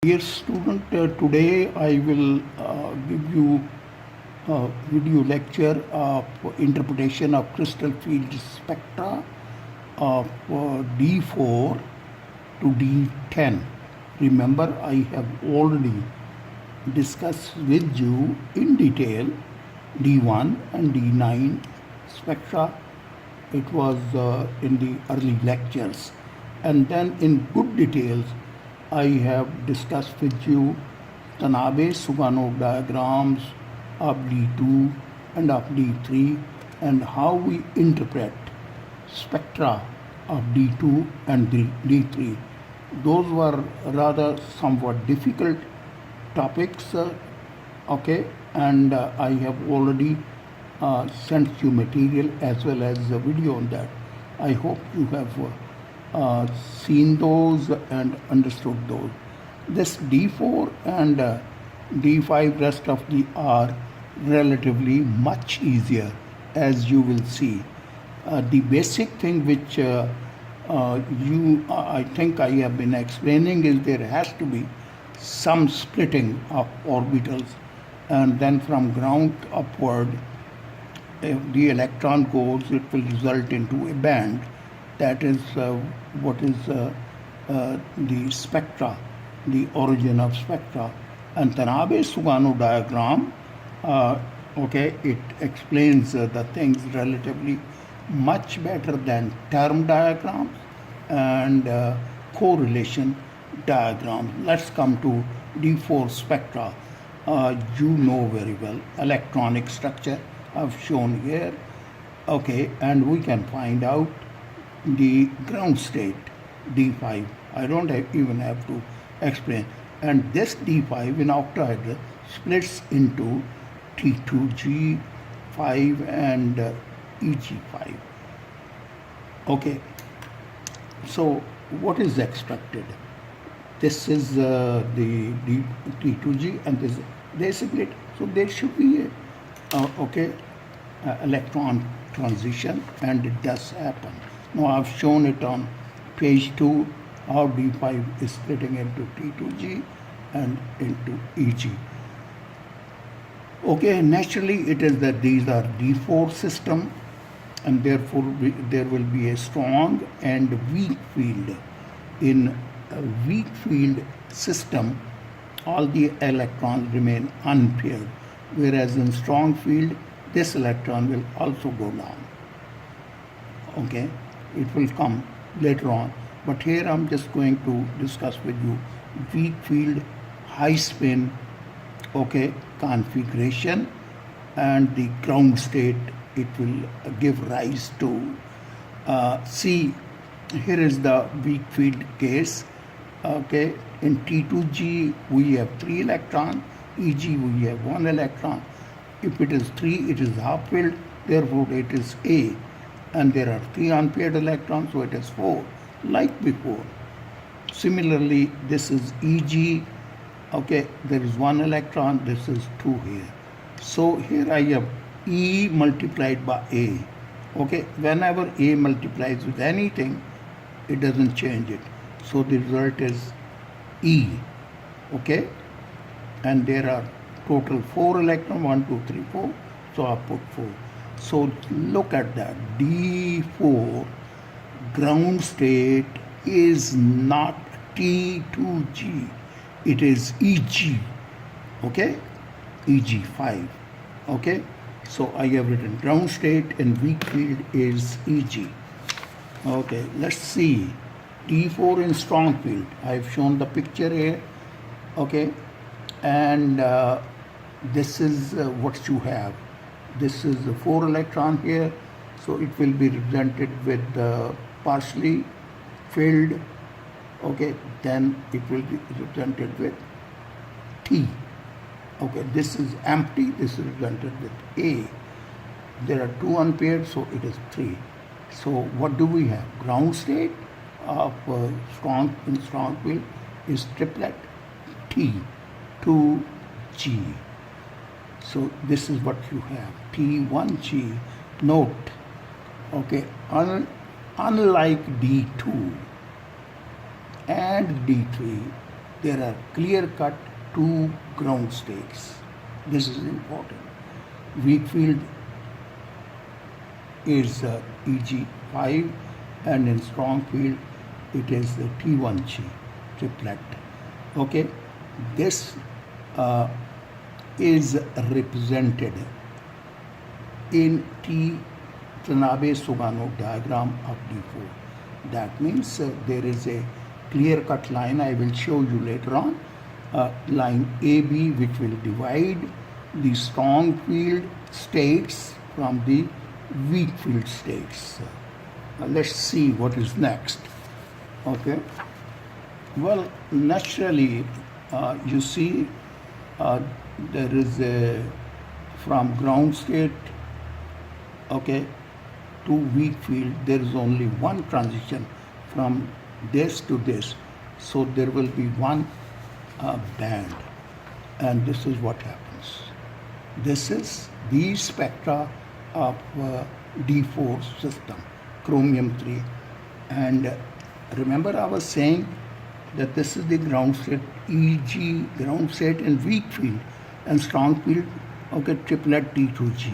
Dear student, today I will give you a video lecture of interpretation of crystal field spectra of D4 to D10. Remember, I have already discussed with you in detail D1 and D9 spectra. It was in the early lectures. And then in good details, I have discussed with you Tanabe-Suganov diagrams of D2 and of D3 and how we interpret spectra of D2 and D3. Those were rather somewhat difficult topics, okay, and I have already sent you material as well as a video on that. I hope you have seen those and understood those. This D4 and D5 rest of the are relatively much easier, as you will see. The basic thing which I think I have been explaining is there has to be some splitting of orbitals, and then from ground upward, if the electron goes, it will result into a band. That is what is the spectra, the origin of spectra. And Tanabe-Suganov diagram, okay, it explains the things relatively much better than term diagrams and correlation diagrams. Let's come to D4 spectra. You know very well electronic structure I've shown here, okay, and we can find out the ground state D5. I don't even have to explain. And this D5 in octahedral splits into T2G5 and EG5. Okay, so what is expected? This is the T2G and this they split. So there should be a electron transition, and it does happen. Now I've shown it on page 2 how D5 is splitting into T2G and into EG. Okay, naturally it is that these are D4 system, and therefore there will be a strong and weak field. In a weak field system, all the electrons remain unpaired, whereas in strong field, this electron will also go down. Okay, it will come later on, but here I'm just going to discuss with you weak field, high spin, okay, configuration, and the ground state it will give rise to. See, here is the weak field case. Okay, in T2G we have 3 electrons, EG we have 1 electron. If it is 3, it is half filled, therefore it is A. And there are 3 unpaired electrons, so it is 4, like before. Similarly, this is EG. Okay, there is 1 electron, this is 2 here. So here I have E multiplied by A. Okay, whenever A multiplies with anything, it doesn't change it. So the result is E. Okay, and there are total 4 electrons, 1, 2, 3, 4. So I put 4. So look at that. D4 ground state is not T2G. It is EG. Okay, EG5. Okay, so I have written ground state and weak field is EG. Okay, let's see D4 in strong field. I have shown the picture here. Okay, and this is what you have. This is the 4 electron here, so it will be represented with partially filled. Okay, then it will be represented with T. Okay, this is empty, this is represented with A. There are 2 unpaired, so it is 3. So what do we have? Ground state of strong field is triplet T, 2G. So this is what you have, T1G. Note, okay, unlike D2 and D3, there are clear-cut two ground states. This is important. Weak field is EG5, and in strong field it is the T1G triplet. Okay, this is represented in T Tanabe-Sugano diagram of D4. That means there is a clear-cut line. I will show you later on. Line AB, which will divide the strong field states from the weak field states. Let's see what is next. Okay. Well, naturally, you see, there is a from ground state, okay, to weak field. There is only one transition from this to this, so there will be one band, and this is what happens. This is the spectra of D4 system, chromium 3, and remember I was saying that this is the ground state, EG ground state in weak field, and strong field, okay, triplet T2G.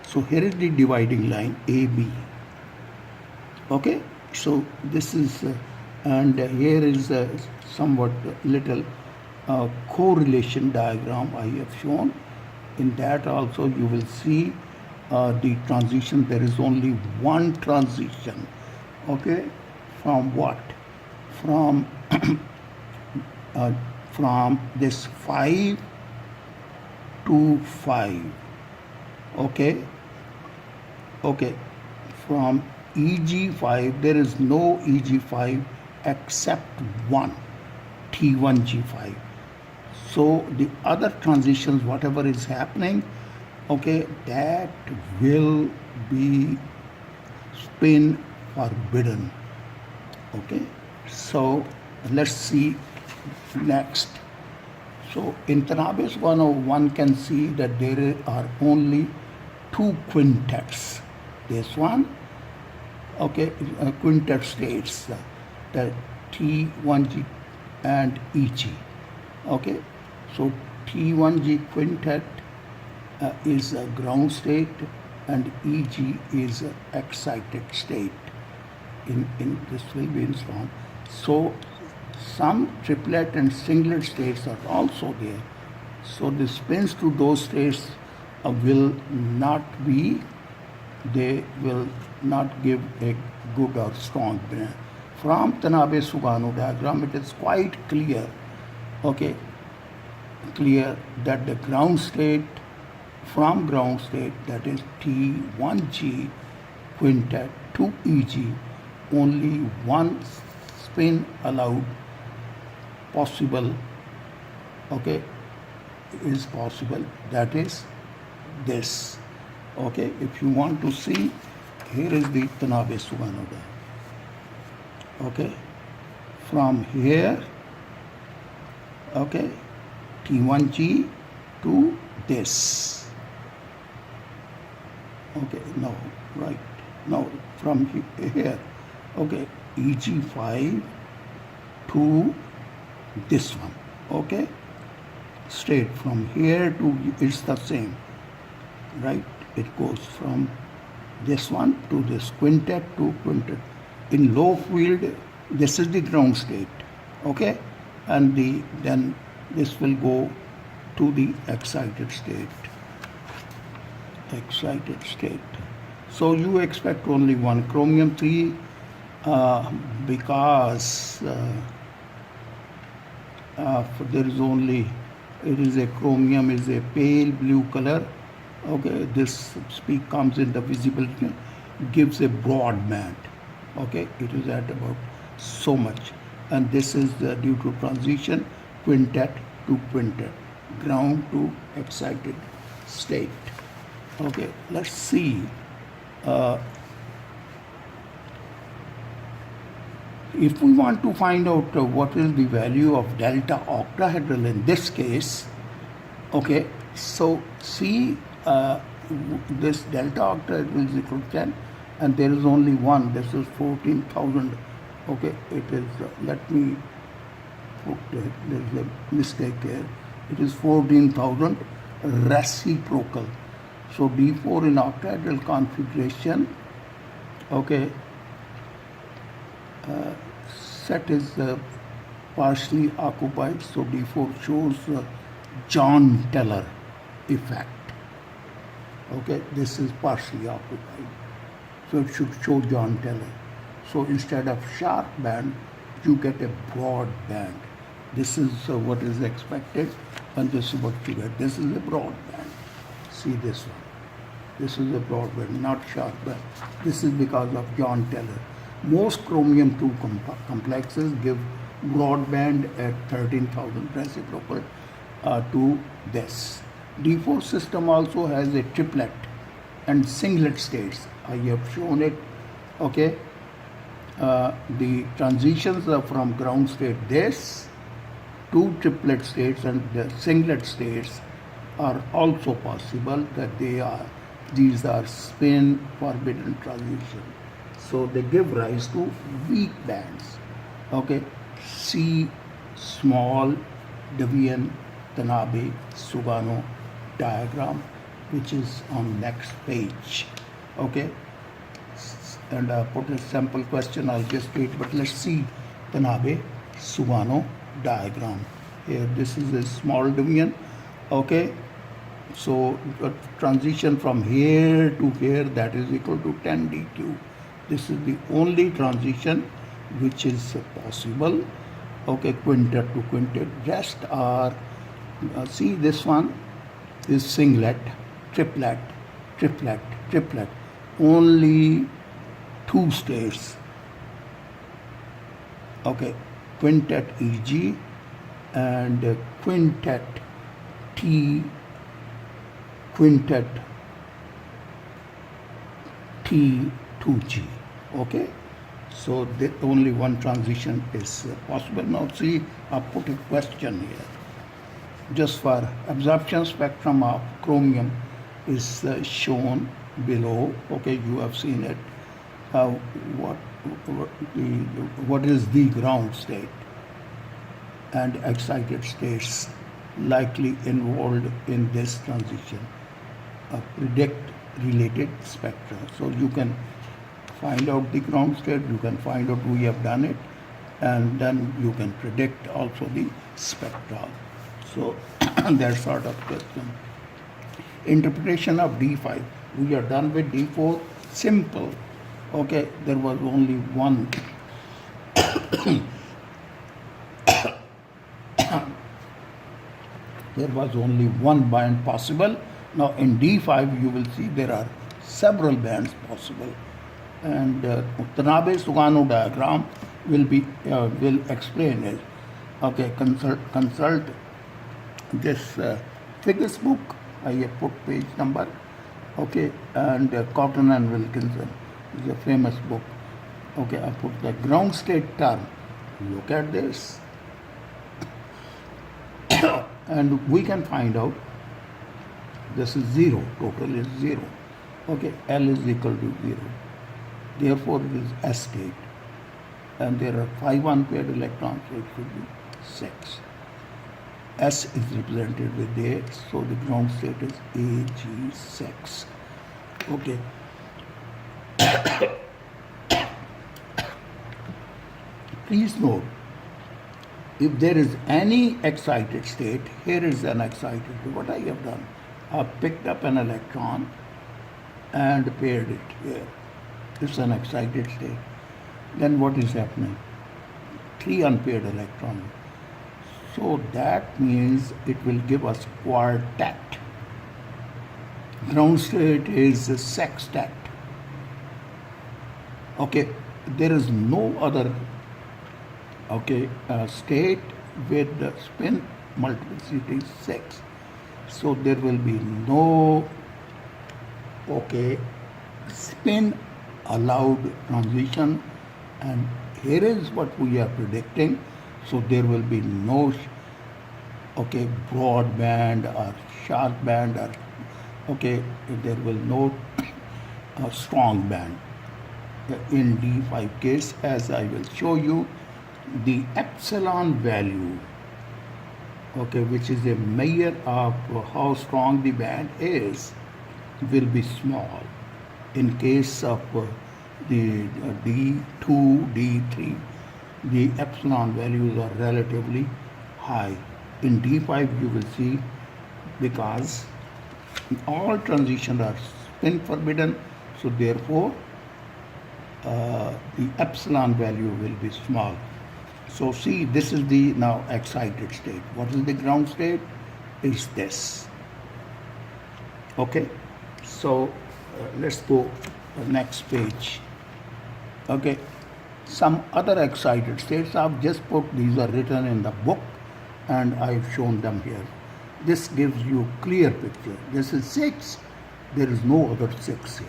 So here is the dividing line AB. Okay, so this is, and here is somewhat little correlation diagram I have shown. In that also you will see the transition. There is only one transition. Okay, from what? From from this 5 to 5. Okay, okay, from EG5 there is no EG5 except one, T1G5. So the other transitions, whatever is happening, okay, that will be spin forbidden. Okay, so let's see next. So in Tanabe's 101 can see that there are only two quintets. This one, okay, quintet states, the T1G and EG. Okay, so T1G quintet is a ground state, and EG is an excited state. In this will be in strong. So some triplet and singlet states are also there. So the spins to those states will not be, they will not give a good or strong spin. From Tanabe-Sugano diagram, it is quite clear, okay, clear that the ground state, from ground state, that is T1G quintet to EG, only one spin allowed possible, okay, is possible, that is this. Okay, if you want to see, here is the Tanabe-Sugano diagram. Okay, from here, okay, T1G to this. Okay, no, right, no, from here, okay, EG5 to this one, okay, straight from here to, it's the same, right, it goes from this one to this quintet to quintet. In low field, this is the ground state, okay, and then this will go to the excited state. Excited state. So you expect only one chromium 3 because there is only, it is a chromium is a pale blue color. Okay, this speak comes in the visibility, gives a broad band. Okay, it is at about so much, and this is due to transition quintet to quintet, ground to excited state. Okay, let's see. If we want to find out what is the value of delta octahedral in this case, okay, so see this delta octahedral is equal to 10, and there is only one, this is 14,000. Okay, it is, let me put there's a mistake here. It is 14,000 reciprocal. So D4 in octahedral configuration. Okay, set is partially occupied. So D4 shows John Teller effect. Okay, this is partially occupied. So it should show John Teller. So instead of sharp band, you get a broad band. This is what is expected, and this is what you get. This is a broad band. See this one. This is a broad band, not sharp band. This is because of John Teller. Most chromium 2 complexes give broadband at 13,000 reciprocal to this. D4 system also has a triplet and singlet states. I have shown it. Okay. The transitions are from ground state this, two triplet states and the singlet states are also possible, that these are spin forbidden transition. So they give rise to weak bands. Okay, see small Devian Tanabe Sugano diagram, which is on next page. Okay, and I put a sample question, I'll just wait, but let's see Tanabe Sugano diagram. Here, this is a small Devian. Okay, so transition from here to here, that is equal to 10 dq. This is the only transition which is possible. Okay, quintet to quintet. Rest are, see this one is singlet, triplet, triplet, triplet. Only two states. Okay, quintet EG and quintet T, quintet T2G. Okay, so only one transition is possible. Now see, I put a question here. Just for absorption spectrum of chromium is shown below. Okay, you have seen it. What is the ground state and excited states likely involved in this transition? Predict related spectra. So you can find out the ground state, you can find out we have done it, and then you can predict also the spectra. So that sort of question. Interpretation of D5. We are done with D4. Simple. Okay, there was only one. There was only one band possible. Now in D5 you will see there are several bands possible, and Tanabe Sugano diagram will explain it. Okay, consult this figures book. I have put page number. Okay, and Cotton and Wilkinson is a famous book. Okay, I put the ground state term. Look at this. And we can find out this is 0, total is 0. Okay, L is equal to 0. Therefore, it is S state. And there are 5 unpaired electrons, so it should be 6. S is represented with A, so the ground state is Ag6. Okay. Please note, if there is any excited state, here is an excited state. What I have done, I picked up an electron and paired it here. It's an excited state. Then what is happening? 3 unpaired electrons. So that means it will give us quartet. Ground state is a sextet. Okay, there is no other state with the spin multiplicity 6. So there will be no spin allowed transition, and here is what we are predicting. So there will be no broad band or sharp band, or there will no strong band in D5 case, as I will show you. the epsilon value, okay, which is a measure of how strong the band is, will be small. In case of the D2, D3, the epsilon values are relatively high. In D5 you will see, because all transitions are spin forbidden, so therefore the epsilon value will be small. So see, this is the now excited state. What is the ground state? Is this. Okay, so let's go next page. Okay, some other excited states I've just put, these are written in the book and I've shown them here. This gives you clear picture. This is 6, there is no other 6 here.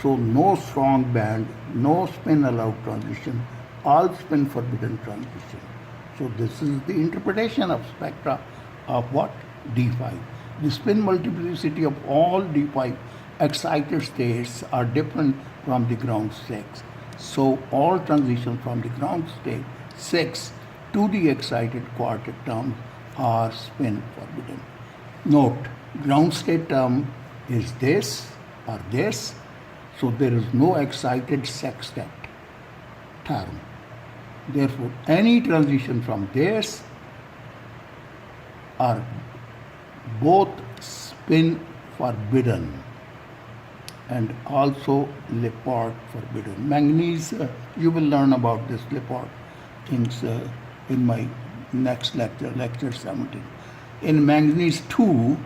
So no strong band, no spin allowed transition, all spin forbidden transition. So this is the interpretation of spectra of what? D5. The spin multiplicity of all D5 excited states are different from the ground 6. So all transitions from the ground state 6 to the excited quartet term are spin forbidden. Note, ground state term is this or this, so there is no excited sextet term. Therefore, any transition from this are both spin forbidden and also Laporte forbidden. Manganese, you will learn about this Laporte things in my next lecture, lecture 17. In manganese 2,